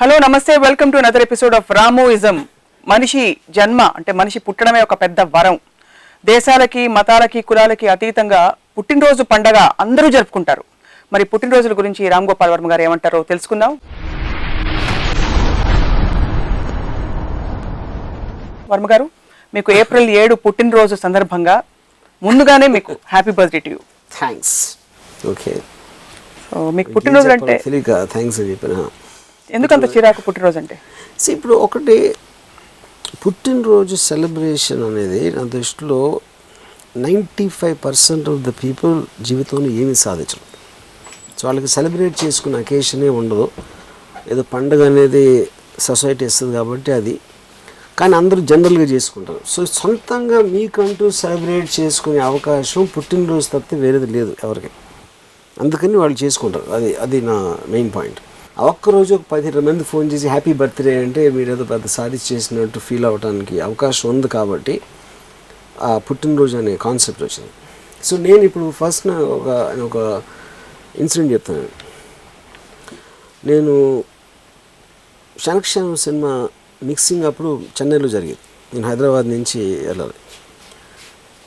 Hello నమస్తే welcome to another episode of రామోయిజం. మనిషి జన్మ అంటే మనిషి పుట్టడమే ఒక పెద్ద వరం. దేశాలకి మతాలకి కులాలకి అతీతంగా పుట్టినరోజు పండగ అందరూ జరుపుకుంటారు. మరి పుట్టినరోజుల గురించి రామ్ గోపాల్ వర్మ గారు ఏమంటారో తెలుసుకుందాం. వర్మ గారు, మీకు ఏప్రిల్ 7 పుట్టినరోజు సందర్భంగా ముందుగానే మీకు happy birthday to you. Thanks. Okay, so మీకు పుట్టినరోజు అంటే థ్యాంక్స్ అని చెప్పిన ఎందుకంత చిరాకు పుట్టినరోజు అంటే? ఇప్పుడు ఒకటి, పుట్టినరోజు సెలబ్రేషన్ అనేది నా దృష్టిలో 95% ఆఫ్ ద పీపుల్ జీవితంలో ఏమీ సాధించరు. సో వాళ్ళకి సెలబ్రేట్ చేసుకునే అకేషనే ఉండదు. ఏదో పండుగ అనేది సొసైటీ ఇస్తుంది కాబట్టి అది, కానీ అందరూ జనరల్గా చేసుకుంటారు. సో సొంతంగా మీకంటూ సెలబ్రేట్ చేసుకునే అవకాశం పుట్టినరోజు తప్పితే వేరేది లేదు ఎవరికి. అందుకని వాళ్ళు చేసుకుంటారు. అది నా మెయిన్ పాయింట్. ఒక్కరోజు ఒక 10 మంది ఫోన్ చేసి హ్యాపీ బర్త్డే అంటే మీరు ఏదో పెద్ద సాధించి చేసినట్టు ఫీల్ అవ్వడానికి అవకాశం ఉంది కాబట్టి ఆ పుట్టినరోజు అనే కాన్సెప్ట్ వచ్చింది. సో నేను ఇప్పుడు ఫస్ట్ ఒక ఇన్సిడెంట్ చెప్తాను. నేను శనక్షణం సినిమా మిక్సింగ్ అప్పుడు చెన్నైలో జరిగింది. నేను హైదరాబాద్ నుంచి వెళ్ళాలి.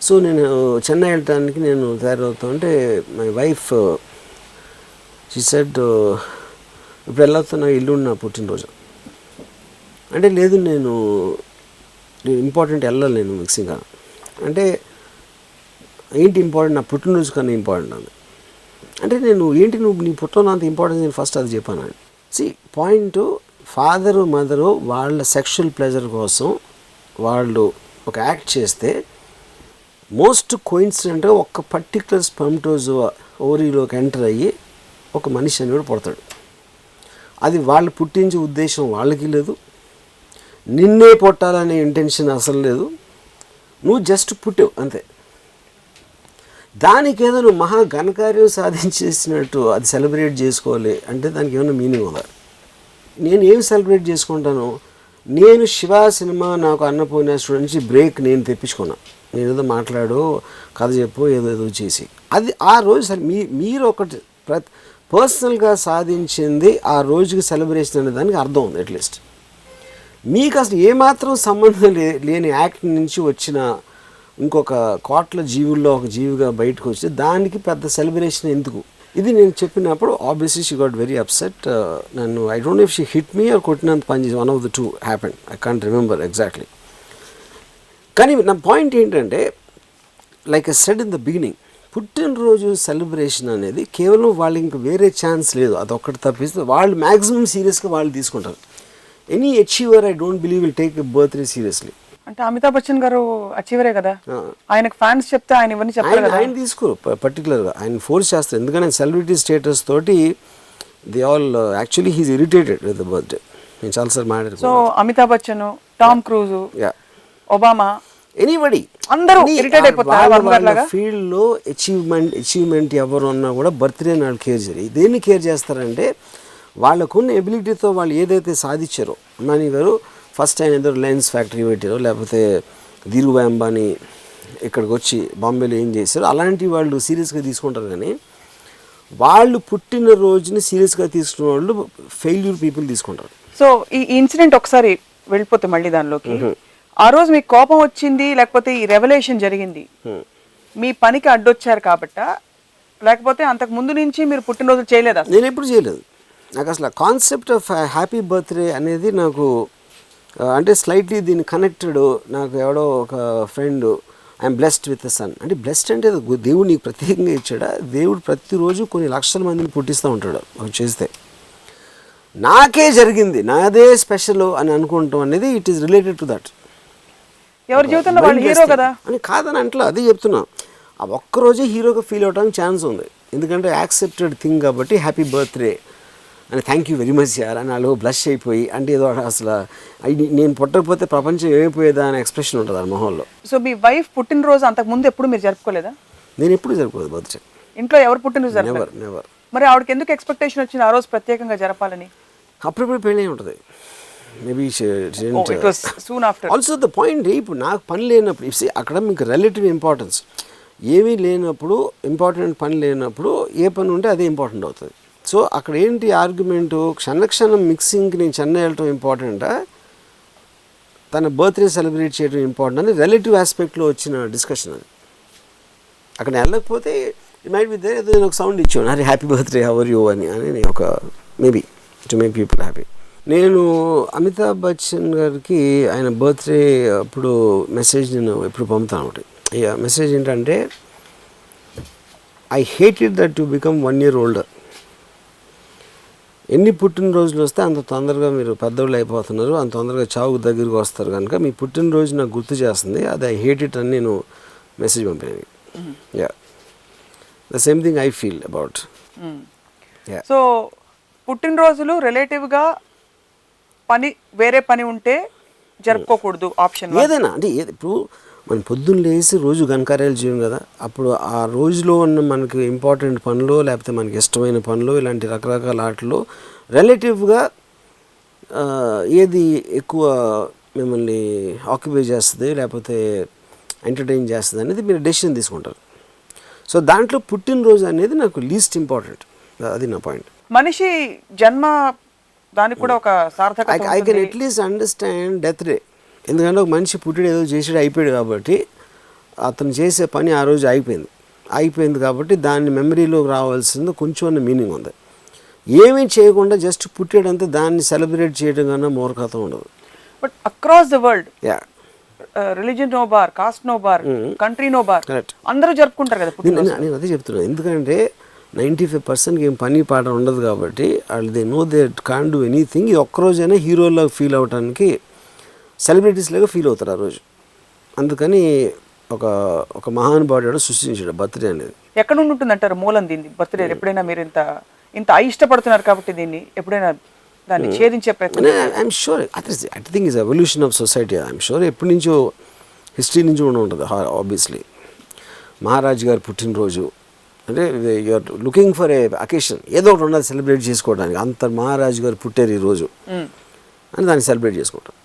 సో నేను చెన్నై వెళ్ళటానికి నేను తయారవుతా ఉంటే మై వైఫ్ షీ సెడ్, ఇప్పుడు వెళ్ళొస్తున్నా ఇల్లు నా పుట్టినరోజు అంటే, లేదు నేను ఇంపార్టెంట్ వెళ్ళాలి నేను మిక్సింగ్ అంటే, ఏంటి ఇంపార్టెంట్? నా పుట్టినరోజు కన్నా ఇంపార్టెంట్ అని అంటే, నువ్వు నీ పుట్టిన అంత ఇంపార్టెన్స్ నేను ఫస్ట్ అది చెప్పాను. పాయింట్, ఫాదరు మదరు వాళ్ళ సెక్షువల్ ప్లెజర్ కోసం వాళ్ళు ఒక యాక్ట్ చేస్తే మోస్ట్ కోయిన్సిడెంట్గా ఒక పర్టికులర్ స్పర్మటోజో ఓవరీలోకి ఎంటర్ అయ్యి ఒక మనిషి అనేవాడు పుడతాడు. అది వాళ్ళు పుట్టించే ఉద్దేశం వాళ్ళకి లేదు, నిన్నే పుట్టాలనే ఇంటెన్షన్ అసలు లేదు, నువ్వు జస్ట్ పుట్టావు అంతే. దానికేదో నువ్వు మహా ఘనకార్యం సాధించేసినట్టు అది సెలబ్రేట్ చేసుకోవాలి అంటే దానికి ఏమైనా మీనింగ్ ఉందా? నేను ఏం సెలబ్రేట్ చేసుకుంటాను? నేను శివ సినిమా నాకు అన్నపూర్ణేశ్వరి నుంచి బ్రేక్ నేను తెప్పించుకున్నా. నేను ఏదో మాట్లాడు, కథ చెప్పు, ఏదో చేసి అది ఆ రోజు సరే మీరు ఒకటి పర్సనల్గా సాధించింది ఆ రోజుకి సెలబ్రేషన్ అనే దానికి అర్థం ఉంది. అట్లీస్ట్ మీకు అసలు ఏమాత్రం సంబంధం లేని యాక్ట్ నుంచి వచ్చిన ఇంకొక కోట్ల జీవుల్లో ఒక జీవిగా బయటకు వచ్చి దానికి పెద్ద సెలబ్రేషన్ ఎందుకు? ఇది నేను చెప్పినప్పుడు obviously she got very upset. నన్ను I don't know if she hit me or కొట్టినంత పని చేసి, one of the two happened. I can't remember exactly. కానీ నా పాయింట్ ఏంటంటే, like I said in the beginning, పుట్టినరోజు సెలబ్రేషన్ అనేది కేవలం వాళ్ళు ఇంక వేరే ఛాన్స్ లేదు, అదొక్కటి తప్పిస్తే వాళ్ళు మ్యాక్సిమం సీరియస్గా వాళ్ళు తీసుకుంటారు. Any achiever I don't believe will take a birthday seriously. అంటే అమితాబ్ బచ్చన్ గారు అచీవరే కదా, ఆయనకు ఫ్యాన్స్ చెప్తే ఆయన ఇవన్నీ చెప్తారు కదా. ఆయన తీసుకోరు పర్టికులర్గా, ఆయన ఫోర్స్ చేస్తారు. ఎందుకంటే సెలబ్రిటీ స్టేటస్ తోటి they all actually he's irritated with the birthday. నేను చాలాసార్లు మాట్లాడాను. So Amitabh Bachchan, Tom cruise, Obama, anybody అందరూ ఇరిటేట్ అయిపోతారు. ఫీల్డ్లో అచీవ్మెంట్ ఎవరు ఉన్నా కూడా బర్త్డే వాళ్ళు కేర్ చేయరు. దేన్ని కేర్ చేస్తారంటే, వాళ్ళకున్న ఎబిలిటీతో వాళ్ళు ఏదైతే సాధించారో. అంబానీ గారు ఫస్ట్ ఆయన ఏదో లెన్స్ ఫ్యాక్టరీ పెట్టారో, లేకపోతే ధీరుభాయ్ అంబానీ ఇక్కడికి వచ్చి బాంబేలో ఏం చేశారో అలాంటి వాళ్ళు సీరియస్గా తీసుకుంటారు. కానీ వాళ్ళు పుట్టిన రోజుని సీరియస్గా తీసుకున్న వాళ్ళు ఫెయిల్యూర్ పీపుల్ తీసుకుంటారు. సో ఈ ఇన్సిడెంట్ ఒకసారి వెళ్ళిపోతే మళ్ళీ దానిలోకి, ఆ రోజు మీకు కోపం వచ్చింది లేకపోతే ఈ రెవల్యూషన్ జరిగింది మీ పనికి అడ్డొచ్చారు కాబట్టా, లేకపోతే అంతకు ముందు నుంచి మీరు పుట్టినరోజు చేయలేదా? నేను ఎప్పుడు చేయలేదు. నాకు అసలు కాన్సెప్ట్ ఆఫ్ హ్యాపీ బర్త్డే అనేది నాకు అంటే స్లైట్లీ దీన్ని కనెక్టెడ్. నాకు ఎవడో ఒక friend, I'm blessed with the son అంటే, బ్లెస్డ్ అంటే దేవుడు నీకు ప్రత్యేకంగా ఇచ్చాడా? దేవుడు ప్రతిరోజు కొన్ని లక్షల మందిని పుట్టిస్తూ ఉంటాడు చేస్తే. నాకే జరిగింది, నాదే స్పెషల్ అని అనుకుంటాం అనేది it is related to that. ఎవరి జీవితంలో వాళ్ళు హీరో కదా అని కాదని అంటలా, అదే చెప్తున్నా. ఆ ఒక్కరోజే హీరోగా ఫీల్ అవడానికి ఛాన్స్ ఉంది. ఎందుకంటే యాక్సెప్టెడ్ థింగ్ కాబట్టి హ్యాపీ బర్త్డే అని, థ్యాంక్ యూ వెరీ మచ్ యార్ అని వాళ్ళు బ్లష్ అయిపోయి, అంటే ఏదో అసలు నేను పుట్టకపోతే ప్రపంచం ఏమైపోయేదా అనే ఎక్స్ప్రెషన్ ఉంటుంది ఆ మొహంలో. సో మీ వైఫ్ పుట్టినరోజు అంతకు ముందు ఎప్పుడు మీరు జరుపుకోలేదా? నేను ఎప్పుడు జరుపుకోలేదు బర్త్డే. ఇంట్లో ఎవరు పుట్టినరోజు జరపలేదు? నెవర్. మరి ఆవిడకి ఎందుకు ఎక్స్పెక్టేషన్ వచ్చింది ఆ రోజు ప్రత్యేకంగా జరపాలని? అప్పుడప్పుడు పెళ్ళి ఉంటుంది. మేబీ ఆల్సో ద పాయింట్, ఇప్పుడు నాకు పని లేనప్పుడు అక్కడ మీకు రిలేటివ్ ఇంపార్టెన్స్ ఏమీ లేనప్పుడు, ఇంపార్టెంట్ పని లేనప్పుడు ఏ పని ఉంటే అదే ఇంపార్టెంట్ అవుతుంది. సో అక్కడ ఏంటి ఆర్గ్యుమెంటు, క్షణక్షణం మిక్సింగ్కి నేను చెన్నై వెళ్ళటం ఇంపార్టెంటా, తన బర్త్డే సెలబ్రేట్ చేయడం ఇంపార్టెంట్ అని రిలేటివ్ ఆస్పెక్ట్లో వచ్చిన డిస్కషన్ అది. అక్కడ వెళ్ళకపోతే ఇట్ మైట్ బి దేర్, ఏదో నేను ఒక సౌండ్ ఇచ్చాను, అరే happy birthday how are you అని ఒక maybe to make people happy. నేను అమితాబ్ బచ్చన్ గారికి ఆయన బర్త్డే అప్పుడు మెసేజ్ నేను ఎప్పుడు పంపుతాను ఒకటి. మెసేజ్ ఏంటంటే, I hated that to become 1 year older. ఎన్ని పుట్టినరోజులు వస్తే అంత తొందరగా మీరు పెద్దవాళ్ళు అయిపోతున్నారు, అంత తొందరగా చావుకు దగ్గరికి వస్తారు కనుక మీ పుట్టినరోజు నాకు గుర్తు చేస్తుంది, అది ఐ హేట్ ఇట్ అని నేను మెసేజ్ పంపాను. Yeah, the same thing I feel about. So పుట్టినరోజులు రిలేటివ్గా వేరే పని ఉంటే జరుపుకోకూడదు ఆప్షన్ ఏదైనా అంటే ఇప్పుడు మనం పొద్దున్న లేసి రోజు ఘనకార్యాలు చేయం కదా, అప్పుడు ఆ రోజులో ఉన్న మనకి ఇంపార్టెంట్ పనులు లేకపోతే మనకి ఇష్టమైన పనులు ఇలాంటి రకరకాల ఆటలు రిలేటివ్గా ఏది ఎక్కువ మిమ్మల్ని ఆక్యుపై చేస్తుంది లేకపోతే ఎంటర్టైన్ చేస్తుంది అనేది మీరు డెసిషన్ తీసుకుంటారు. సో దాంట్లో పుట్టినరోజు అనేది నాకు లీస్ట్ ఇంపార్టెంట్, అది నా పాయింట్. మనిషి జన్మ దానికి కూడా ఒక సార్థకత. I can at least understand death day, ఎందుకంటే ఒక మనిషి పుట్టిన ఏదో చేసాడు అయిపోయాడు కాబట్టి అతను చేసే పని ఆ రోజు అయిపోయింది కాబట్టి దాన్ని మెమరీలోకి రావాల్సింది కొంచెం మీనింగ్ ఉంది. ఏమీ చేయకుండా జస్ట్ పుట్టాడంతా దాన్ని సెలబ్రేట్ చేయడం కన్నా మూర్ఖత ఉండదు. But across the world religion no bar, caste no bar, country no bar, అందరూ జరుపుకుంటారు కదా. నేను అదే చెప్తున్నాను, ఎందుకంటే 95% ఏం పని పాట ఉండదు కాబట్టి వాళ్ళు they know they can do anything. ఇది ఒక్కరోజైనా హీరోలాగా ఫీల్ అవడానికి సెలబ్రిటీస్ లాగా ఫీల్ అవుతారు ఆ రోజు. అందుకని ఒక మహానుభావుడు సృష్టించాడు బర్త్డే అనేది. ఎక్కడ నుండి ఉంటుంది అంటారు మూలం దీన్ని బర్త్డే? ఎప్పుడైనా మీరు ఇంత ఇష్టపడుతున్నారు కాబట్టి దీన్ని ఎప్పుడైనా దాన్ని ఛేదించే ప్రయత్నం? I'm sure I think is evolution of society. I'm sure ఎప్పటి నుంచో హిస్టరీ నుంచి కూడా ఉంటుంది ఆబ్వియస్లీ. మహారాజు గారు పుట్టినరోజు అంటే you're looking for a occasion, ఏదో ఒకటి ఉండాలి సెలబ్రేట్ చేసుకోవడానికి. అంత మహారాజు గారు పుట్టారు ఈరోజు అని దాన్ని సెలబ్రేట్ చేసుకుంటాం.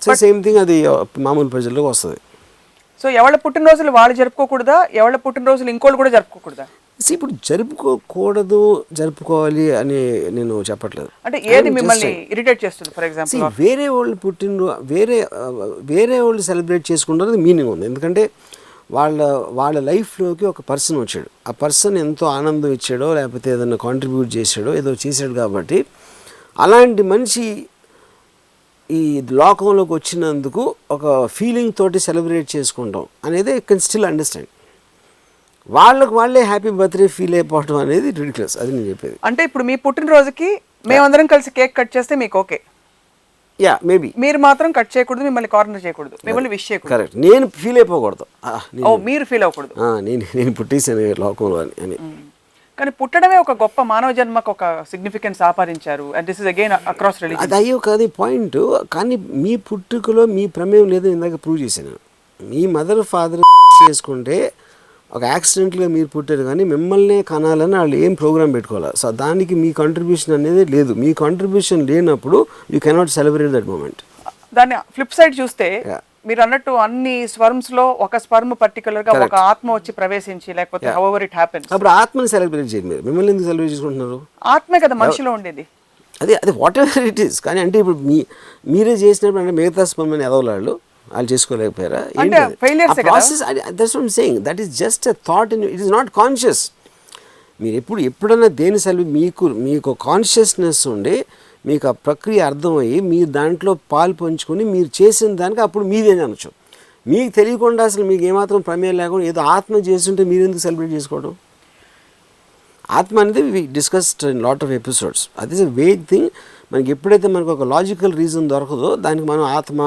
సో సేమ్ థింగ్ అది మామూలు ప్రజల్లోకి వస్తుంది. సో ఎవరి పుట్టినరోజులు వాళ్ళు జరుపుకోకూడదా, ఎవరి పుట్టినరోజులు ఇంకోళ్ళు కూడా జరుపుకోకూడదా? ఇప్పుడు జరుపుకోకూడదు జరుపుకోవాలి అని నేను చెప్పట్లేదు. అంటే ఏది మిమ్మల్ని ఇరిటేట్ చేస్తుంది? ఫర్ ఎగ్జాంపుల్ వేరే వాళ్ళు వేరే వాళ్ళు సెలబ్రేట్ చేసుకుంటారు మీనింగ్ ఉంది. ఎందుకంటే వాళ్ళ లైఫ్లోకి ఒక పర్సన్ వచ్చాడు, ఆ పర్సన్ ఎంతో ఆనందం ఇచ్చాడో లేకపోతే ఏదైనా కాంట్రిబ్యూట్ చేశాడో ఏదో చేశాడు కాబట్టి అలాంటి మనిషి ఈ లోకంలోకి వచ్చినందుకు ఒక ఫీలింగ్ తోటి సెలబ్రేట్ చేసుకుంటాం అనేది ఐ కెన్ స్టిల్ అండర్స్టాండ్. వాళ్ళే హ్యాపీ బర్త్డే ఫీల్ అయిపోవడం అనేది రిడిక్యులస్, అది నేను చెప్పేది. అంటే ఇప్పుడు మీ పుట్టినరోజుకి మేమందరం కలిసి కేక్ కట్ చేస్తే మీకు ఓకే, యా మేబీ మీరు మాత్రం కట్ చేయకూడదు, మిమ్మల్ని కార్నర్ చేయకూడదు, మిమ్మల్ని విష్ చేయకూడదు. కరెక్ట్, నేను ఫీల్ అయిపోకూడదు, మీరు ఫీల్ అవ్వకూడదు నేను పుట్టేసాను లోకంలో అని. కానీ పుట్టడమే ఒక గొప్ప మానవ జన్మకు ఒక సిగ్నిఫికెన్స్ ఆపాదించారు. And this is again across religion. అది అయ్యో కాదు పాయింట్, కానీ మీ పుట్టుకలో మీ ప్రమేయం లేదని ఇందాక ప్రూవ్ చేశాను. మీ మదర్ ఫాదర్ చేసుకుంటే ఒక యాక్సిడెంట్గా మీరు పుట్టారు, కానీ మిమ్మల్ని కనాలని వాళ్ళు ఏం ప్రోగ్రామ్ పెట్టుకోవాలి. సో దానికి మీ కాంట్రిబ్యూషన్ అనేది లేదు. మీ కాంట్రిబ్యూషన్ లేనప్పుడు you cannot celebrate that moment. దాన్ని ఫ్లిప్ సైడ్ చూస్తే మీరు అన్నట్టు అన్ని స్పర్మ్స్ లో ఒక స్పర్మ్ పర్టికులర్ గా ఒక ఆత్మ వచ్చి ప్రవేశించి లేకపోతే హౌఎవర్ ఇట్ హ్యాపెన్స్, అప్పుడు ఆత్మని సెలబ్రేట్ చేయండి. మీరు మిమ్మల్ని ఎందుకు సెలబ్రేట్ చేసుకుంటున్నారు? ఆత్మే కదా మనిషిలో ఉండేది. అది వాట్ ఎవర్ ఇట్ ఈస్. కానీ అంటే ఇప్పుడు మీరే చేసినప్పుడు అంటే మిగతా స్పర్మ్ అని ఎదవలాళ్ళు వాళ్ళు చేసుకోలేకపోయారా? That is just a thought, it is not conscious. మీరు ఎప్పుడైనా దేని మీకు కాన్షియస్నెస్ ఉండి మీకు ఆ ప్రక్రియ అర్థమయ్యి మీరు దాంట్లో పాలు పంచుకొని మీరు చేసిన దానికి అప్పుడు మీదే అనొచ్చు. మీకు తెలియకుండా అసలు మీకు ఏమాత్రం ప్రమేయం లేకుండా ఏదో ఆత్మ చేస్తుంటే మీరు ఎందుకు సెలబ్రేట్ చేసుకోవడం? ఆత్మ అనేది we discussed in lot of episodes. అది ఇస్ ఎ వేగ్ థింగ్. మనకి ఎప్పుడైతే మనకు ఒక లాజికల్ రీజన్ దొరకదో దానికి మనం ఆత్మ,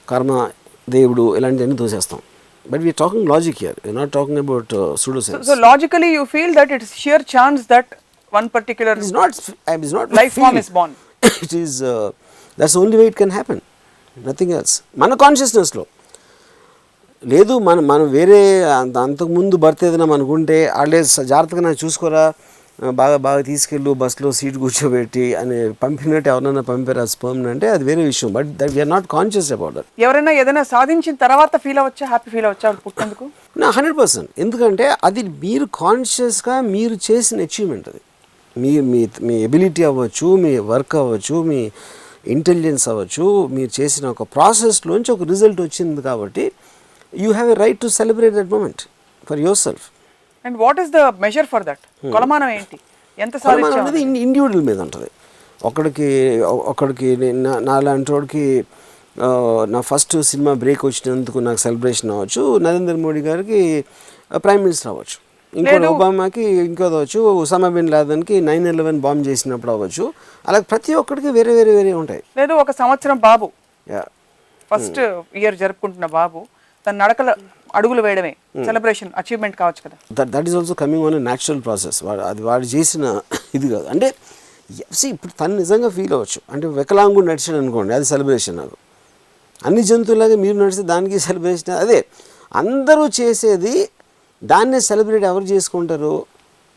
కర్మ, దేవుడు ఇలాంటివన్నీ దోసేస్తాం. But we're talking logic here, we're not talking about pseudo science. So logically you feel that it is sheer chance that one particular is not life form is born. It is that's the only way it can happen, nothing else. మన కాన్షియస్నెస్లో లేదు. మనం వేరే అంతకుముందు birth ఏదైనా మనకుంటే వాళ్ళే జాగ్రత్తగా నాకు చూసుకోరా, బాగా తీసుకెళ్ళు, బస్సులో సీట్ కూర్చోబెట్టి అని పంపినట్టు ఎవరైనా పంపారు ఆ స్పర్మ్ అంటే అది వేరే విషయం. But that we're not conscious about that. ఎవరైనా ఏదైనా సాధించిన తర్వాత ఫీల్ అవ్వచ్చా, హ్యాపీ ఫీల్ అవ్వచ్చా పుట్టినందుకు? 100%. ఎందుకంటే అది మీరు కాన్షియస్గా మీరు చేసిన అచీవ్మెంట్. అది మీ మీ మీ ఎబిలిటీ అవ్వచ్చు, మీ వర్క్ అవ్వచ్చు, మీ ఇంటెలిజెన్స్ అవ్వచ్చు, మీరు చేసిన ఒక ప్రాసెస్లోంచి ఒక రిజల్ట్ వచ్చింది కాబట్టి you have a right to celebrate that moment for yourself. And what is the measure for that? కొలమానం ఏంటి? ఎంత కొలమానం అనేది ఇండివిజువల్ మీద ఉంటుంది. ఒకడికి నాలాంటి వాడికి నా ఫస్ట్ సినిమా బ్రేక్ వచ్చినందుకు నాకు సెలబ్రేషన్ అవ్వచ్చు, నరేంద్ర మోడీ గారికి ప్రైమ్ మినిస్టర్ అవ్వచ్చు, ఇంకోటి ఒబామాకి ఇంకోది అవ్వచ్చు, ఉసామా బిన్ లాదెన్కి 9/11 బాంబ్ చేసినప్పుడు అవ్వచ్చు. అలాగే ప్రతి ఒక్కడికి వేరే వేరే వేరే ఉంటాయి. లేదు ఒక సంవత్సరం బాబు ఫస్ట్ ఇయర్ జరుపుకుంటున్న బాబు తన నడకల అడుగులు వేయడమే సెలబ్రేషన్ అచీవ్మెంట్ కావచ్చు కదా. That is also coming on a natural process. వాడు చేసిన ఇది కాదు. అంటే ఇప్పుడు తను నిజంగా ఫీల్ అవ్వచ్చు. అంటే వికలాంగుడు నడిచాడు అనుకోండి, అది సెలబ్రేషన్. నాకు అన్ని జంతువులాగా మీరు నడిస్తే దానికి సెలబ్రేషన్. అదే అందరూ చేసేది దాన్నే సెలబ్రేట్ ఎవరు చేసుకుంటారు?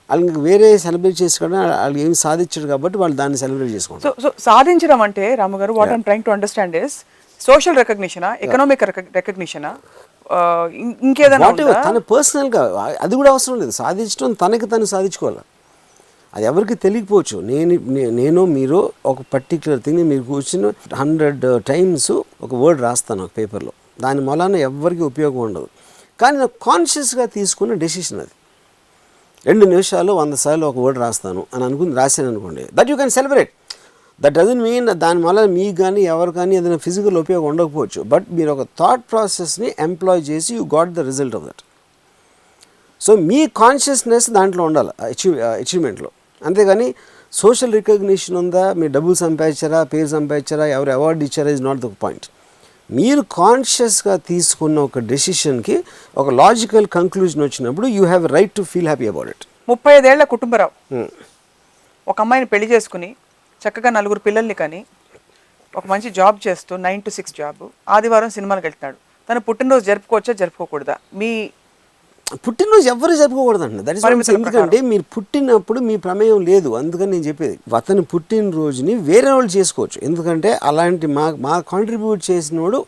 వాళ్ళకి వేరే సెలబ్రేట్ చేసుకోవడం వాళ్ళు ఏమి సాధించారు కాబట్టి వాళ్ళు దాన్ని సెలబ్రేట్ చేసుకుంటారు. సో సాధించడం అంటే రాము గారు, what I'm trying to understand is social రికగ్నిషనా, ఎకనామిక్ రికగ్నిషనా, ఇంకేదైనా తన పర్సనల్గా అది కూడా అవసరం లేదు. సాధించడం తనకి తను సాధించుకోవాలి. అది ఎవరికి తెలియకపోవచ్చు. నేను మీరు ఒక పర్టిక్యులర్ థింగ్ మీరు కూర్చుని 100 times ఒక వర్డ్ రాస్తాను ఒక పేపర్లో, దాని మూలాన ఎవరికి ఉపయోగం ఉండదు. కానీ నాకు కాన్షియస్గా తీసుకున్న డెసిషన్ అది. 2 నిమిషాలు 100 సార్లు ఒక వర్డ్ రాస్తాను అని రాశాను అనుకోండి, that you can celebrate. That doesn't mean దాని వల్ల మీకు కానీ ఎవరు కానీ ఏదైనా ఫిజికల్ ఉపయోగం ఉండకపోవచ్చు. బట్ మీరు ఒక థాట్ ప్రాసెస్ని ఎంప్లాయ్ చేసి you got the result of that. So me consciousness దాంట్లో ఉండాలి అచీవ్మెంట్లో. అంతేగాని సోషల్ రికగ్నిషన్ ఉందా, మీరు డబ్బులు సంపాదించారా, పేరు సంపాదించారా, ఎవరు అవార్డు ఇచ్చారా ఇస్ నాట్ ద పాయింట్. మీరు కాన్షియస్గా తీసుకున్న ఒక డెసిషన్కి ఒక లాజికల్ కంక్లూజన్ వచ్చినప్పుడు you have right to feel happy about it. 35 ఏళ్ల కుటుంబరావు ఒక అమ్మాయిని పెళ్లి చేసుకుని చక్కగా 4 పిల్లల్ని కానీ ఒక మంచి జాబ్ చేస్తూ 9 to 6 జాబ్, ఆదివారం సినిమాలకు వెళ్తున్నాడు. తను పుట్టినరోజు జరుపుకోవచ్చా జరుపుకోకూడదా? మీ పుట్టినరోజు ఎవరు జరుపుకోకూడదండి. దట్ ఇస్ ఎందుకంటే మీరు పుట్టినప్పుడు మీ ప్రమేయం లేదు. అందుకని నేను చెప్పేది అతని పుట్టినరోజుని వేరే వాళ్ళు చేసుకోవచ్చు. ఎందుకంటే అలాంటి మా కాంట్రిబ్యూట్ చేసినోడు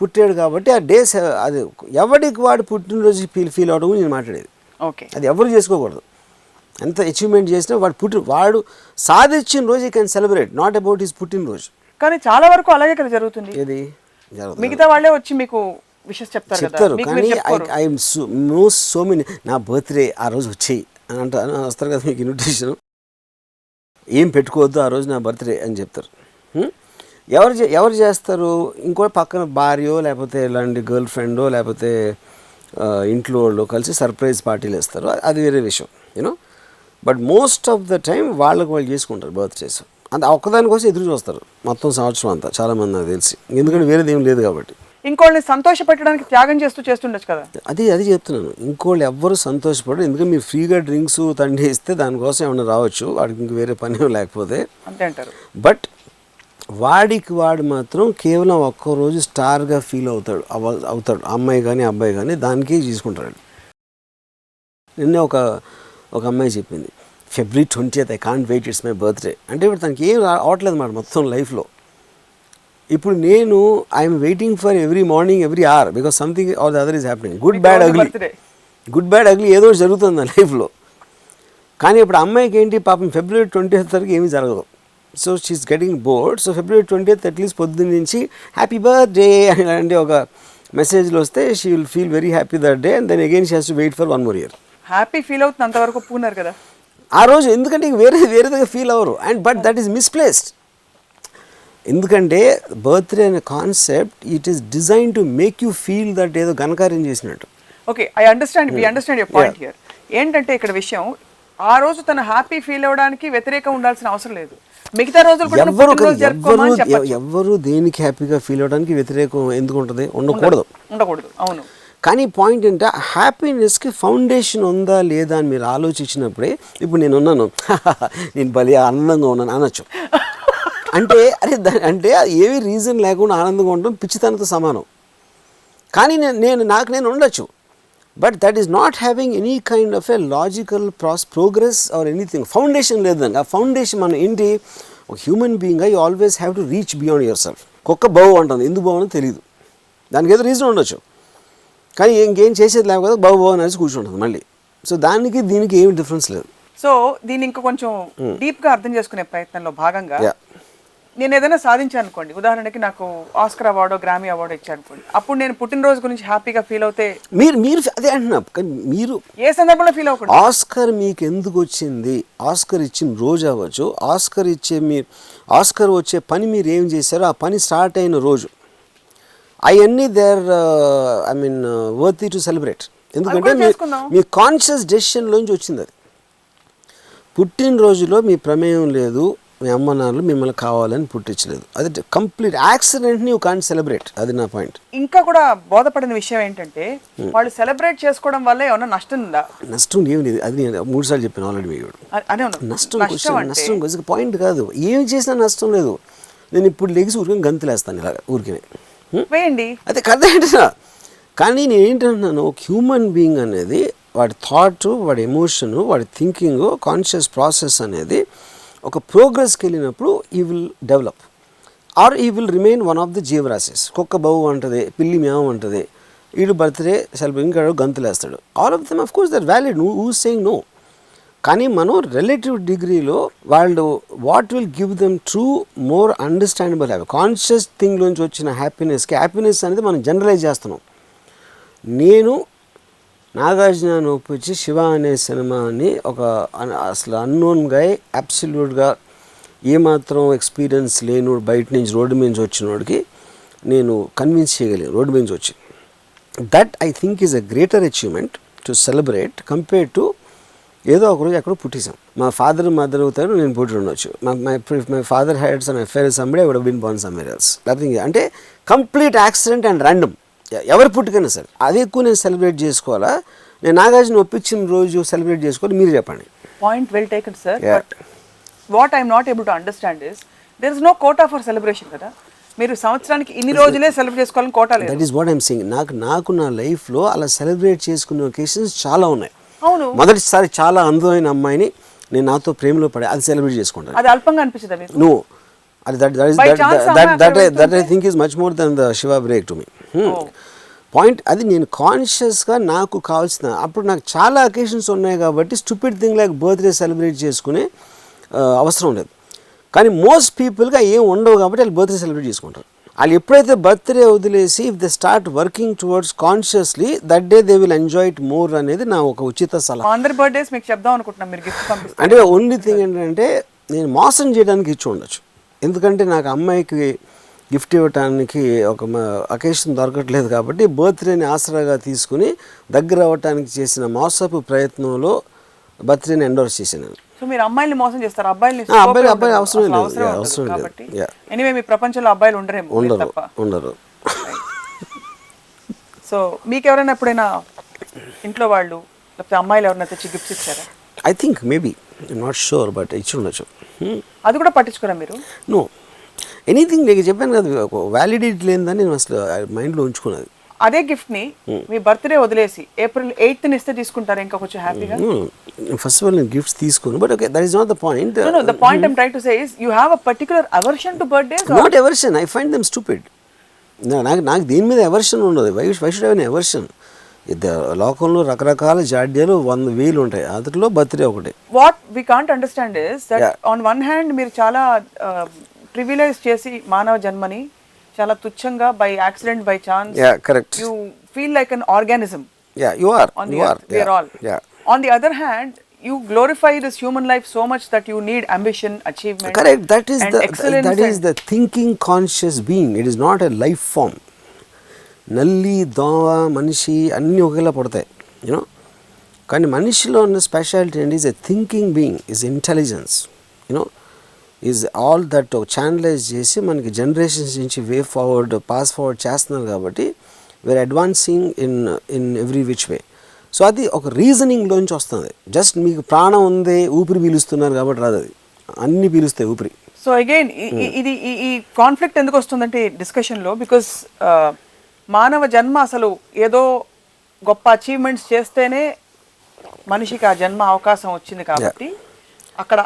పుట్టాడు కాబట్టి ఆ డేస్ అది ఎవరికి వాడు పుట్టినరోజు ఫీల్ అవడం నేను మాట్లాడేది. ఓకే, అది ఎవరు చేసుకోకూడదు. ఎంత అచీవ్మెంట్ చేసినా వాడు సాధించిన రోజు you can celebrate, not about his పుట్టినరోజు. కానీ చాలా వరకు అలాగే కదా జరుగుతుంది. ఏది మిగతా వాళ్ళే వచ్చి మీకు విషయం చెప్తారు. కానీ ఐఎమ్ సో మెనీ నా బర్త్డే ఆ రోజు వచ్చేయి అని అంటారు. వస్తారు కదా మీకు ఇన్విటేషన్, ఏం పెట్టుకోవద్దు ఆ రోజు నా బర్త్డే అని చెప్తారు. ఎవరు చేస్తారు? ఇంకో పక్కన భార్యో లేకపోతే ఇలాంటి గర్ల్ ఫ్రెండో లేకపోతే ఇంట్లో వాళ్ళు కలిసి సర్ప్రైజ్ పార్టీలు వేస్తారు. అది వేరే విషయం, you know. But most of the time వాళ్ళు చేసుకుంటారు బర్త్డేస్. అంత ఒక్కదానికోసం ఎదురు చూస్తారు మొత్తం సంవత్సరం అంతా చాలామంది నాకు తెలిసి. ఎందుకంటే వేరేది ఏం లేదు కాబట్టి. ఇంకోళ్ళని సంతోషపెట్టడానికి త్యాగం చేస్తుండొచ్చు కదా. అది చెప్తున్నాను. ఇంకోళ్ళు ఎవ్వరు సంతోషపడరు. ఎందుకంటే మీరు ఫ్రీగా డ్రింక్స్ తండి ఇస్తే దానికోసం ఏమైనా రావచ్చు, వాడికి ఇంక వేరే పని లేకపోతే అంతే అంటారు. బట్ వాడు మాత్రం కేవలం ఒక్కరోజు స్టార్గా ఫీల్ అవుతాడు అమ్మాయి కానీ అబ్బాయి కానీ, దానికే తీసుకుంటాడు. నిన్నే ఒక అమ్మాయి చెప్పింది, February 20th I can't wait, it's my birthday. అంటే ఇప్పుడు తనకి ఏం అవట్లేదు మాట మొత్తం లైఫ్లో. ఇప్పుడు నేను I'm waiting for every morning every hour because something or the other is happening. Good bad ugly ఏదో ఒకటి జరుగుతుంది నా లైఫ్లో. కానీ ఇప్పుడు అమ్మాయికి ఏంటి పాపం February 20th వరకు ఏమీ జరగదు. So she's getting bored. So February 20th at least పొద్దున్న నుంచి హ్యాపీ బర్త్డే అంటే ఒక మెసేజ్లు వస్తే she will feel very happy that day and then again she has to wait for 1 more year. Happy feel అవుతుంది అంతవరకు ఒప్పుకున్నారు కదా ఆ రోజు. ఎందుకంటే వేరేదిగా ఫీల్ అవ్వరు. And but that is misplaced. ఎందుకంటే బర్త్డే అనే concept it is design to make you feel that ఏదో ఘనకార్యం చేసినట్టు. Okay, I understand your point here. ఏంటంటే ఇక్కడ విషయం, ఆ రోజు తను హ్యాపీ ఫీల్ అవ్వడానికి వ్యతిరేకం ఉండాల్సిన అవసరం లేదు. మిగతా రోజులు ఎవ్వరు దేనికి హ్యాపీగా ఫీల్ అవ్వడానికి వ్యతిరేకం ఎందుకు ఉంటుంది? ఉండకూడదు. అవును. కానీ పాయింట్ ఏంటంటే హ్యాపీనెస్కి ఫౌండేషన్ ఉందా లేదా అని మీరు ఆలోచించినప్పుడే, ఇప్పుడు నేను ఉన్నాను నేను భలే ఆనందంగా ఉన్నాను అనొచ్చు. అంటే ఏవి రీజన్ లేకుండా ఆనందంగా ఉండడం పిచ్చితనంతో సమానం. కానీ నేను ఉండొచ్చు. But that is not having any kind of a logical progress or anything. Foundation లేదండి. ఆ ఫౌండేషన్ మనం ఏంటి, ఒక human being you always have to reach beyond your self. కుక్క బావు అంటుంది, ఎందుకు బాగుందో తెలియదు, దానికి ఏదో రీజన్ ఉండొచ్చు. కానీ ఇంకేం చేసేది లేకపోతే బావు అనేసి కూర్చుంటుంది మళ్ళీ. సో దానికి దీనికి ఏమి డిఫరెన్స్ లేదు. సో దీన్ని ఇంకా కొంచెం డీప్ గా అర్థం చేసుకునే ప్రయత్నంలో భాగంగా Yeah. నేను ఏదైనా సాధించాను అనుకోండి, ఉదాహరణకి నాకు ఆస్కర్ అవార్డో గ్రామీ అవార్డో ఇచ్చాను అనుకోండి, అప్పుడు నేను పుట్టినరోజు గురించి హ్యాపీగా ఫీల్ అవుతే మీరు అదే అంటున్నా, కానీ మీరు ఏ సందర్భంలో ఫీల్ అవ్వకూడదు. ఆస్కర్ మీకు ఎందుకు వచ్చింది, ఆస్కర్ ఇచ్చిన రోజు అవ్వచ్చు, ఆస్కర్ వచ్చే పని మీరు ఏం చేశారో ఆ పని స్టార్ట్ అయిన రోజు, అవన్నీ దేర్ వర్తీ టు సెలబ్రేట్. ఎందుకంటే మీ కాన్షియస్ డెసిషన్లోంచి వచ్చింది అది. పుట్టినరోజులో మీ ప్రమేయం లేదు, మీ అమ్మ నాన్నలు మిమ్మల్ని కావాలని పుట్టించలేదు, అది కంప్లీట్ యాక్సిడెంట్ని యూ కాంట్ సెలబ్రేట్. అది నా పాయింట్. ఇంకా కూడా బోధపడిన విషయం ఏంటంటే వాళ్ళు సెలబ్రేట్ చేసుకోవడం వల్ల ఏమన్నా నష్టం ఉందా? నష్టం ఏమి లేదు, అది నేను 3 సార్లు చెప్పాను ఆల్రెడీ. మీకు నష్టం పాయింట్ కాదు, ఏమి చేసినా నష్టం లేదు. నేను ఇప్పుడు లెగిసి ఊరికే గంతులేస్తాను ఇలా ఊరికే వేయండి, అదే కథ ఏంటన్నా. కానీ నేను ఏంటంటున్నాను, ఒక హ్యూమన్ బీయింగ్ అనేది వాడి థాట్, వాడి ఎమోషన్, వాడి థింకింగ్, కాన్షియస్ ప్రాసెస్ అనేది ఒక ప్రోగ్రెస్కి వెళ్ళినప్పుడు he will develop or he will remain one of the జీవరాశిస్. కుక్క బౌ అంటది, పిల్లి మ్యావ్ అంటది, వీడు బర్త్డే సెలబ్రేట్ ఇంకా గంతులేస్తాడు. All of them of course they're valid, who saying no. కానీ మనం రిలేటివ్ డిగ్రీలో వాళ్ళు what will give them true more understandable happy, conscious థింగ్లోంచి వచ్చిన హ్యాపీనెస్ అనేది మనం జనరలైజ్ చేస్తున్నాం. నేను నాగార్జున ఒప్పించి శివ అనే సినిమాని ఒక అసలు అన్నోన్ గాయ్, అబ్సల్యూట్గా ఏమాత్రం ఎక్స్పీరియన్స్ లేనోడు, బయట నుంచి రోడ్డు మీద వచ్చినోడికి నేను కన్విన్స్ చేయగలిగాను రోడ్డు మీద వచ్చి. That I think is a greater achievement to celebrate compare to ఏదో ఒకరోజు ఎక్కడో పుట్టేసాం. మా ఫాదర్ మదర్ అవుతారు, నేను పుట్టి ఉండొచ్చు. My father had some affair somebody, I would have been born somewhere else. లేకపోతే అంటే కంప్లీట్ యాక్సిడెంట్ అండ్ ర్యాండమ్, ఎవరు పుట్టుకైనా సరే అది ఎక్కువ నేను సెలబ్రేట్ చేసుకోవాలా, నేను నాగార్జున ఒప్పించిన రోజు సెలబ్రేట్ చేసుకోవాలి, మీరు చెప్పండి. Point well taken sir. But what I'm not able to understand is there is no quota for celebration కదా. మీరు సంవత్సరానికి ఇన్ని రోజులే సెలబ్రేట్ చేసుకోవాలని కోటా లేదు. That is what I'm saying. నాకు నా లైఫ్లో అలా సెలబ్రేట్ చేసుకునే ఒకేషన్స్ చాలా ఉన్నాయి. అవును, మొదటిసారి చాలా అందమైన అమ్మాయిని నేను నాతో ప్రేమలో పడే అది సెలబ్రేట్ చేసుకుంటాను. అది అల్పంగా అనిపించదా మీకు? నో, అది that I think is much more than the Shiva break to me. Point అది నేను కాన్షియస్గా నాకు కావాల్సిన, అప్పుడు నాకు చాలా అకేషన్స్ ఉన్నాయి కాబట్టి stupid thing like birthday celebrate చేసుకునే అవసరం లేదు. కానీ మోస్ట్ పీపుల్గా ఏం ఉండవు కాబట్టి వాళ్ళు బర్త్డే సెలబ్రేట్ చేసుకుంటారు. వాళ్ళు ఎప్పుడైతే బర్త్డే వదిలేసి if they start working towards consciously that day they will enjoy it more అనేది నా ఒక ఉచిత సలహా. అందరి బర్త్డేస్ మీకు చెప్దాం అనుకుంటున్నాను, మీరు గిఫ్ట్ పంపిస్తారు. అంటే ఓన్లీ థింగ్ ఏంటంటే నేను మోసం చేయడానికి ఇచ్చి ఉండొచ్చు, ఎందుకంటే నాకు అమ్మాయికి గిఫ్ట్ ఇవ్వటానికి ఒక అకేషన్ దొరకట్లేదు కాబట్టి బర్త్డేని ఆసరాగా తీసుకుని దగ్గర అవ్వటానికి చేసిన మోసపు ప్రయత్నంలో బర్త్డేని ఎండోర్స్ చేశాను. సో మీరు అమ్మాయిని మోసం చేస్తారు, అబ్బాయిలు అవసరం లేదు. ఎనీవే మీ ప్రపంచంలో అబ్బాయిలు ఉండరు. సో మీకు ఎవరైనా ఎప్పుడైనా ఇంట్లో వాళ్ళు లేకపోతే అమ్మాయిలు ఎవరైనా తెచ్చి గిఫ్ట్స్ ఇచ్చారా? I think maybe, I'm not sure, but ఇచ్చి ఉండొచ్చు. అది కూడా పట్టించుకోరా మీరు? నో, ఎనీథింగ్ నీకు చెప్పాను కదా, వ్యాలిడిటీ లేదని నేను అసలు మైండ్లో ఉంచుకున్నది. అదే గిఫ్ట్ ని మీ బర్త్డే వదిలేసి April 8th ఇస్తే తీసుకుంటారా ఇంకా కొంచెం హ్యాపీగా? ఫస్ట్ ఆఫ్ ఆల్ నేను గిఫ్ట్స్ తీసుకోను, but okay, that is not the point. No, the point I'm trying to say is you have a particular aversion to birthdays. Not aversion, I find them stupid. నాకు దీని మీద aversion ఉండదు. Why should have an aversion? లోకంలో రకరకాల జాడ్యాలు 100,000 ఉంటాయి, అందులో birthday ఒకటి. What we can't understand is that on one hand మీరు చాలా ప్రివిలైజ్ చేసి మానవ జన్మని చాలా తుచ్చంగా by accident by chance you feel like an organism. You are we are all. On the other hand, you glorify this human life so much that you need ambition, achievement. Correct, that is the thinking conscious being. It is not a life form. నల్లి, దోమ, మనిషి అన్నీ ఒకేలా పడతాయి, you know. కానీ మనిషిలో ఉన్న speciality ఏంటి? Is a thinking being, is intelligence, you know, is all that channelise చేసి మనకి జనరేషన్స్ నుంచి వే ఫార్వర్డ్ పాస్ ఫార్వర్డ్ చేస్తున్నారు కాబట్టి we're advancing in every which way. So అది ఒక రీజనింగ్లోంచి వస్తుంది. జస్ట్ మీకు ప్రాణం ఉంది, ఊపిరి పీలుస్తున్నారు కాబట్టి రాదు, అది అన్నీ పీలుస్తాయి ఊపిరి. సో అగైన్ ఇది ఈ కాన్ఫ్లిక్ట్ ఎందుకు వస్తుందంటే డిస్కషన్లో, బికాస్ మానవ జన్మ అసలు ఏదో గొప్ప అచీవ్మెంట్స్ చేస్తేనే మనిషికి ఆ జన్మ అవకాశం వచ్చింది కాబట్టి అక్కడ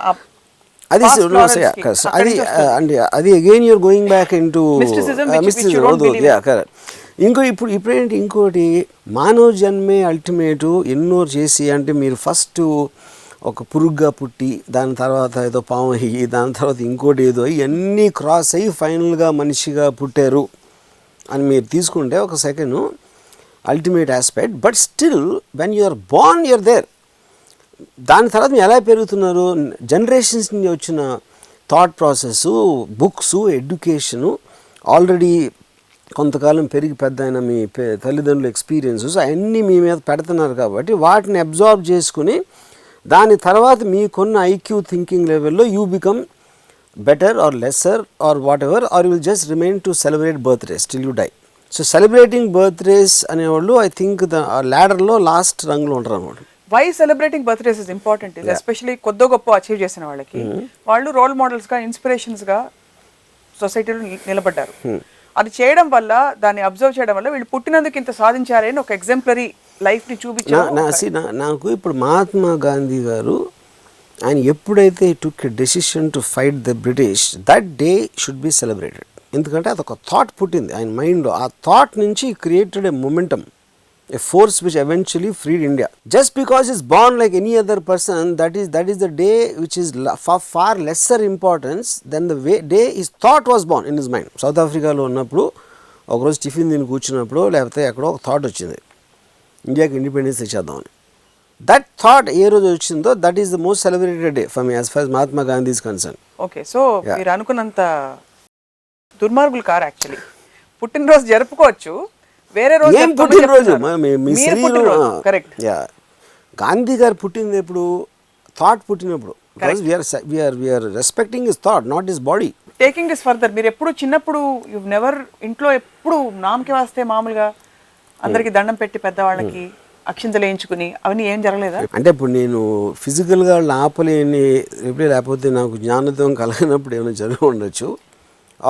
అది again you're going back in to ఇప్పుడేంటి ఇంకోటి, మానవ జన్మే అల్టిమేటు ఎన్నో చేసి, అంటే మీరు ఫస్ట్ ఒక పురుగుగా పుట్టి దాని తర్వాత ఏదో పాము అయ్యి దాని తర్వాత ఇంకోటి ఏదో ఇవన్నీ క్రాస్ అయ్యి ఫైనల్గా మనిషిగా పుట్టారు అని మీరు తీసుకుంటే ఒక second ultimate aspect. But still when you are born you're there. దాని తర్వాత మీరు ఎలా పెరుగుతున్నారు, జనరేషన్స్ నుంచి వచ్చిన thought process, books, education, already కొంతకాలం పెరిగి పెద్ద అయిన మీ తల్లిదండ్రుల ఎక్స్పీరియన్సెస్ అవన్నీ మీ మీద పెడుతున్నారు కాబట్టి వాటిని అబ్జార్బ్ చేసుకుని దాని తర్వాత మీకున్న ఐక్యూ థింకింగ్ లెవెల్లో you become better or lesser or whatever, or you will just remain to celebrate birthdays till you die. So celebrating birthdays అనేవాళ్ళు ఐ థింక్ ల్యాడర్లో లాస్ట్ రంగ్లో ఉంటారు అనమాట. Why celebrating birthdays is important is especially కొద్ది గొప్ప achieve చేసిన వాళ్ళకి వాళ్ళు రోల్ మోడల్స్గా ఇన్స్పిరేషన్స్గా సొసైటీలో నిలబడ్డారు. అది చేయడం వల్ల, దాన్ని అబ్జర్వ్ చేయడం వల్ల వీళ్ళు పుట్టినందుకు ఇంత సాధించారని ఒక ఎగ్జాంపులరీ లైఫ్ని చూపించారు. నాకు ఇప్పుడు మహాత్మా గాంధీ గారు ఆయన ఎప్పుడైతే took a decision to fight the British, that day should be celebrated. ఎందుకంటే అదొక థాట్ పుట్టింది ఆయన మైండ్లో. ఆ థాట్ నుంచి created a momentum, a force which eventually freed India. Just because he's born like any other person, that is the day which is far lesser importance than the day his thought was born in his mind. South Africa లో ఉన్నప్పుడు ఒకరోజు tiffin తిని కూర్చున్నప్పుడు లేకపోతే ఎక్కడో ఒక thought వచ్చింది, ఇండియాకి ఇండిపెండెన్స్ ఇచ్చేద్దామని. దట్ థాట్ ఏ రోజు వచ్చిందో that is the most celebrated day for me as for Mahatma Gandhi is concern. Okay, so మీరు అనుకున్నంత దుర్మార్గులు కారు. యాక్చువల్లీ పుట్టినరోజు జరుపుకోవచ్చు, వేరే రోజు పుట్టినరోజు కరెక్ట్. గాంధీ గారు పుట్టింది ఎప్పుడు, థాట్ పుట్టినప్పుడు. We're respecting his thought, not his body. Taking this further, మీరు ఎప్పుడు చిన్నప్పుడు యు నెవర్ ఇంట్లో ఎప్పుడు నామకి వస్తే మామూలుగా అందరికి దండం పెట్టి పెద్దవాళ్ళకి అక్షింతలు వేయించుకుని అవన్నీ ఏం జరగలేదా? అంటే ఇప్పుడు నేను ఫిజికల్గా ఆపలేని ఎప్పుడే, లేకపోతే నాకు జ్ఞానోదయం కలిగినప్పుడు ఏమైనా జరిగి ఉండొచ్చు.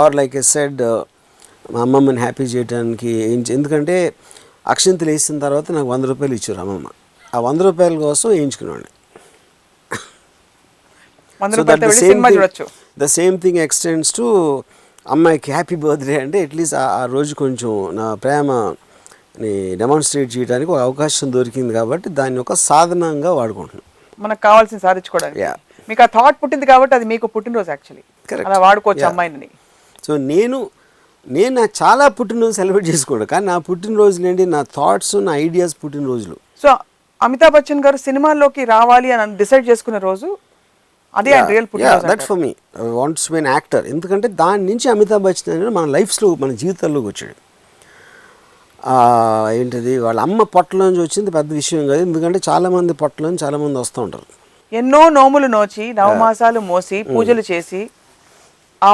ఆర్ లైక్ ఎ సెడ్ మా అమ్మమ్మని హ్యాపీ చేయడానికి ఎందుకంటే అక్షింతలు వేసిన తర్వాత నాకు 100 రూపాయలు ఇచ్చారు అమ్మమ్మ. ఆ 100 రూపాయల కోసం వేయించుకునేవాడిని. The same thing extends to అమ్మాయికి హ్యాపీ బర్త్డే అంటే అట్లీస్ట్ ఆ రోజు కొంచెం నా ప్రేమని డెమాన్స్ట్రేట్ చేయడానికి ఒక అవకాశం దొరికింది కాబట్టి దాన్ని ఒక సాధనంగా వాడుకుంటున్నాను. మనకు కావాల్సింది సాధించుకోవడానికి. మీకు ఆ థాట్ పుట్టింది కాబట్టి అది మీకు పుట్టినరోజు యాక్చువల్లీ అలా వాడుకోవచ్చు అమ్మాయిని. సో నేను చాలా పుట్టినరోజు సెలబ్రేట్ చేసుకోండి, కానీ నా పుట్టినరోజులు ఏంటి, నా థాట్స్, నా ఐడియాస్ పుట్టినరోజులు. సో అమితాబ్ బచ్చన్ గారు సినిమాల్లోకి రావాలి అని డిసైడ్ చేసుకునే రోజు అదే రియల్ పుట్టినరోజు. That for me I wants to be an actor. ఎందుకంటే దాని నుంచి అమితాబ్ బచ్చన్ అనేది మన లైఫ్స్లో, మన జీవితాల్లోకి వచ్చాడు. ఏంటిది, వాళ్ళ అమ్మ పొట్టలోంచి వచ్చింది పెద్ద విషయం కాదు, ఎందుకంటే చాలామంది పొట్టలోంచి చాలామంది వస్తూ ఉంటారు. ఎన్నో నోములు నోచి నవమాసాలు మోసి పూజలు చేసి ఆ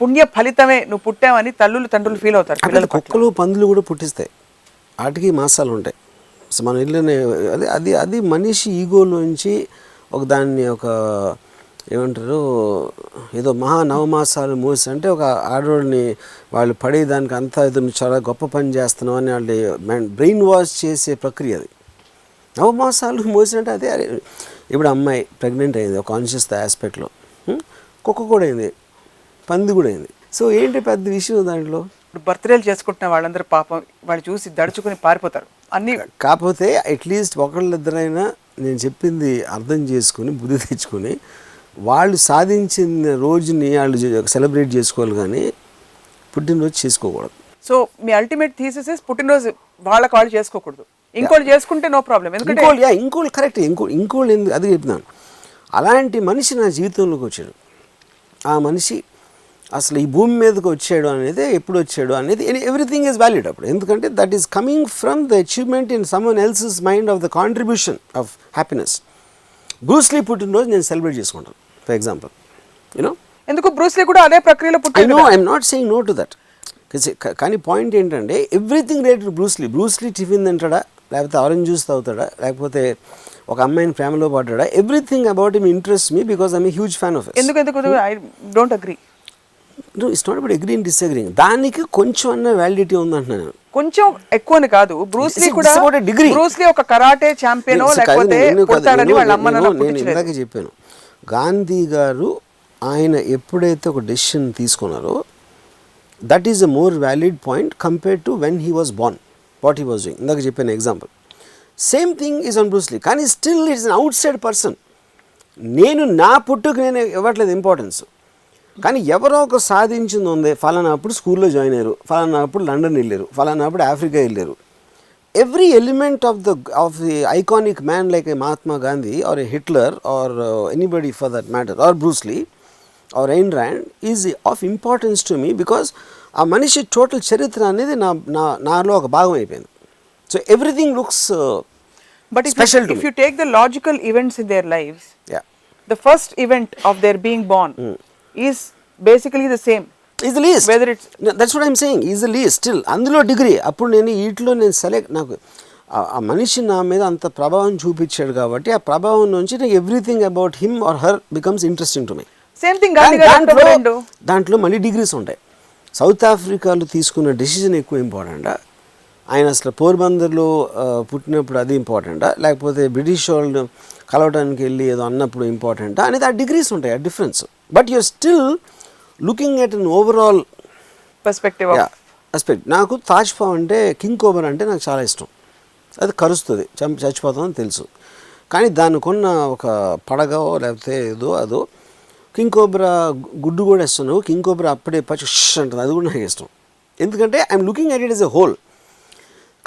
పుణ్య ఫలితమే నువ్వు పుట్టావని తల్లులు తండ్రులు ఫీల్ అవుతారు. కుక్కలు పందులు కూడా పుట్టిస్తాయి, వాటికి మాసాలు ఉంటాయి. సో మన ఇల్లునే అది మనిషి ఈగోలోంచి ఒక దాన్ని ఒక ఏమంటారు, ఏదో నవమాసాలు మోసి అంటే ఒక ఆడవాళ్ళని వాళ్ళు పడేదానికి అంతా ఏదో చాలా గొప్ప పని చేస్తున్నావు అని వాళ్ళు బ్రెయిన్ వాష్ చేసే ప్రక్రియ అది. నవమాసాలు మోసి అంటే అదే. ఇప్పుడు అమ్మాయి ప్రెగ్నెంట్ అయింది ఒక కాన్షియస్ ఆస్పెక్ట్లో, కుక్క కూడా అయింది, పంది కూడా అయింది. సో ఏంటి పెద్ద విషయం దాంట్లో? ఇప్పుడు బర్త్డేలు చేసుకుంటున్న వాళ్ళందరూ పాపం వాళ్ళు చూసి దడుచుకుని పారిపోతారు అన్నీ. కాకపోతే అట్లీస్ట్ ఒకళ్ళిద్దరైనా నేను చెప్పింది అర్థం చేసుకుని బుద్ధి తెచ్చుకొని వాళ్ళు సాధించిన రోజుని వాళ్ళు సెలబ్రేట్ చేసుకోవాలి, కానీ పుట్టినరోజు చేసుకోకూడదు. సో మీ అల్టిమేట్ థీసిస్ పుట్టినరోజు వాళ్ళకి వాళ్ళు చేసుకోకూడదు, ఇంకోళ్ళు చేసుకుంటే నో ప్రాబ్లం. ఎందుకంటే ఇంకోళ్ళు కరెక్ట్, ఇంకోళ్ళు ఎందుకు అది చెప్తున్నాను. అలాంటి మనిషి నా జీవితంలోకి వచ్చాడు. ఆ మనిషి అసలు ఈ భూమి మీదకి వచ్చాడు అనేది, ఎప్పుడు వచ్చాడు అనేది, ఎవ్రీథింగ్ ఈజ్ వ్యాలిడ్ అప్పుడు. ఎందుకంటే that is coming from the achievement in someone else's mind of the contribution of happiness. Bruce Lee పుట్టినరోజు నేను సెలబ్రేట్ చేసుకుంటాను ఫర్ ఎగ్జాంపుల్, యూనో. ఎందుకు బ్రూస్లీ కూడా అదే ప్రక్రియలో పుట్టాడు. I'm not saying no to that. కానీ పాయింట్ ఏంటంటే ఎవ్రీథింగ్ రిలేటెడ్ బ్రూస్లీ టిఫిన్ తింటాడా, లేకపోతే ఆరెంజ్ జ్యూస్ తాగుతాడా, లేకపోతే ఒక అమ్మాయిని ప్రేమలో పడ్డాడా, everything about him interest me because I'm a huge fan of his. ఎందుకు I don't agree. No, it's not about agreeing, disagreeing. దానికి కొంచెం అన్న వ్యాలిడిటీ ఉందంటున్నాను. కొంచెం ఎక్కువని కాదు. బ్రూస్లీ కూడా బ్రూస్లీ ఒక కరాటే ఛాంపియన్ లేకపోతే పుట్టాడని వాళ్ళ అమ్మ నాన్న పుట్టించలేదు. నేను ఇందాకే చెప్పాను, గాంధీ గారు ఆయన ఎప్పుడైతే ఒక డెసిషన్ తీసుకున్నారో that is a more valid point compared to when he was born, what he was doing. ఇందాక చెప్పాను example. Same thing is on Bruce Lee, కానీ still it's an outside person. నేను నా పుట్టుకు నేను ఇవ్వట్లేదు ఇంపార్టెన్స్. కానీ ఎవరో ఒక సాధించింది ఉంది, ఫలానా అప్పుడు స్కూల్లో జాయిన్ అయ్యారు, ఫలానా అప్పుడు లండన్ వెళ్ళారు, ఫలానా అప్పుడు ఆఫ్రికా వెళ్ళారు. Every element of the iconic man like a Mahatma Gandhi or a Hitler or anybody for that matter or Bruce Lee or Ayn Rand is of importance to me because ఆ మనిషి టోటల్ చరిత్ర అనేది నాలో ఒక భాగం అయిపోయింది. So everything looks But if you take the logical events in their lives, yeah, the first event of their being born is basically the same. Is the least. Whether it's No, that's what I'm saying. Is the least still. అందులో degree అప్పుడు నేను వీటిలో నేను select నాకు ఆ మనిషి నా మీద అంత ప్రభావం చూపించాడు కాబట్టి ఆ ప్రభావం నుంచి నాకు everything about him or her becomes interesting to me. Same thing Gandhi గారు దాంట్లో మళ్ళీ డిగ్రీస్ ఉంటాయి. సౌత్ ఆఫ్రికాలో తీసుకున్న డెసిషన్ ఎక్కువ ఇంపార్టెంటా, ఆయన అసలు పోర్బందర్లో పుట్టినప్పుడు అది ఇంపార్టెంటా, లేకపోతే బ్రిటిష్ వాళ్ళు కలవడానికి వెళ్ళి ఏదో అన్నప్పుడు ఇంపార్టెంటా అనేది ఆ డిగ్రీస్ ఉంటాయి, ఆ difference. But you're still looking at an overall perspective aspect. నాకు తాజ్ పామ్ అంటే కింగ్ కోబ్రా అంటే నాకు చాలా ఇష్టం. అది కరుస్తుంది, చచ్చిపోతుందని తెలుసు, కానీ దానికి ఉన్న ఒక పడగో లేకపోతే ఏదో అదో. కింగ్ కోబ్రా గుడ్డు కూడా ఇస్తున్నావు, కింగ్ కోబ్రా అప్పుడే పచ్చి అంటుంది, అది కూడా నాకు ఇష్టం. ఎందుకంటే I'm looking at it is a whole.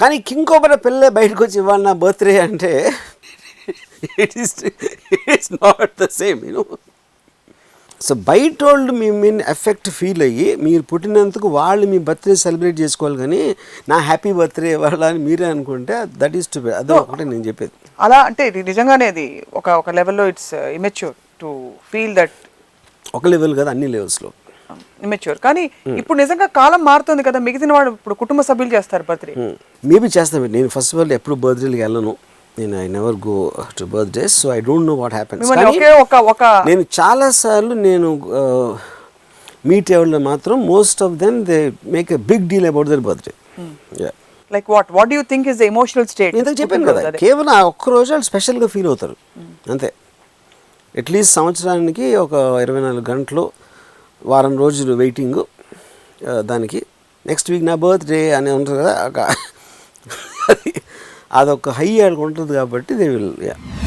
కానీ కింగ్ కోబ్రా పిల్లే బయటకు వచ్చి ఇవాళ నా బర్త్డే అంటే it's not the same you know. So బయట వాళ్ళు మీ మీన్ ఎఫెక్ట్ ఫీల్ అయ్యి మీరు పుట్టినందుకు వాళ్ళు మీ బర్త్డే సెలబ్రేట్ చేసుకోవాలి, కానీ నా హ్యాపీ బర్త్డే ఇవాళ అని మీరే అనుకుంటే దట్ ఈస్ టు బి. అదే ఒకటే నేను చెప్పేది. అలా అంటే ఇది నిజంగానే అది ఒక లెవెల్లో it's immature to feel that. ఒక లెవెల్ కదా, అన్ని లెవెల్స్లో ఇమెచ్యూర్. కానీ ఇప్పుడు నిజంగా కాలం మారుతుంది కదా, మిగిలిన వాడు ఇప్పుడు కుటుంబ సభ్యులు చేస్తారు బర్త్డే. మేబీ చేస్తాను. నేను ఫస్ట్ ఆఫ్ ఆల్ ఎప్పుడు బర్త్డేకి వెళ్ళను, నేను I never go to birthdays, so I don't know what happens. నేను చాలాసార్లు నేను మీట్ అవ్వడంలో మాత్రం most of them they make a big deal about their birthday. Like what do you think is the emotional state? నేను చెప్పాను కదా, కేవలం ఆ ఒక్కరోజు వాళ్ళు స్పెషల్గా ఫీల్ అవుతారు అంతే. అట్లీస్ట్ సంవత్సరానికి ఒక 24 గంటలు, వారం రోజులు వెయిటింగ్ దానికి. నెక్స్ట్ వీక్ నా బర్త్డే అని ఉంటుంది కదా, అదొక హై ఆడికి ఉంటుంది కాబట్టి దే విల్.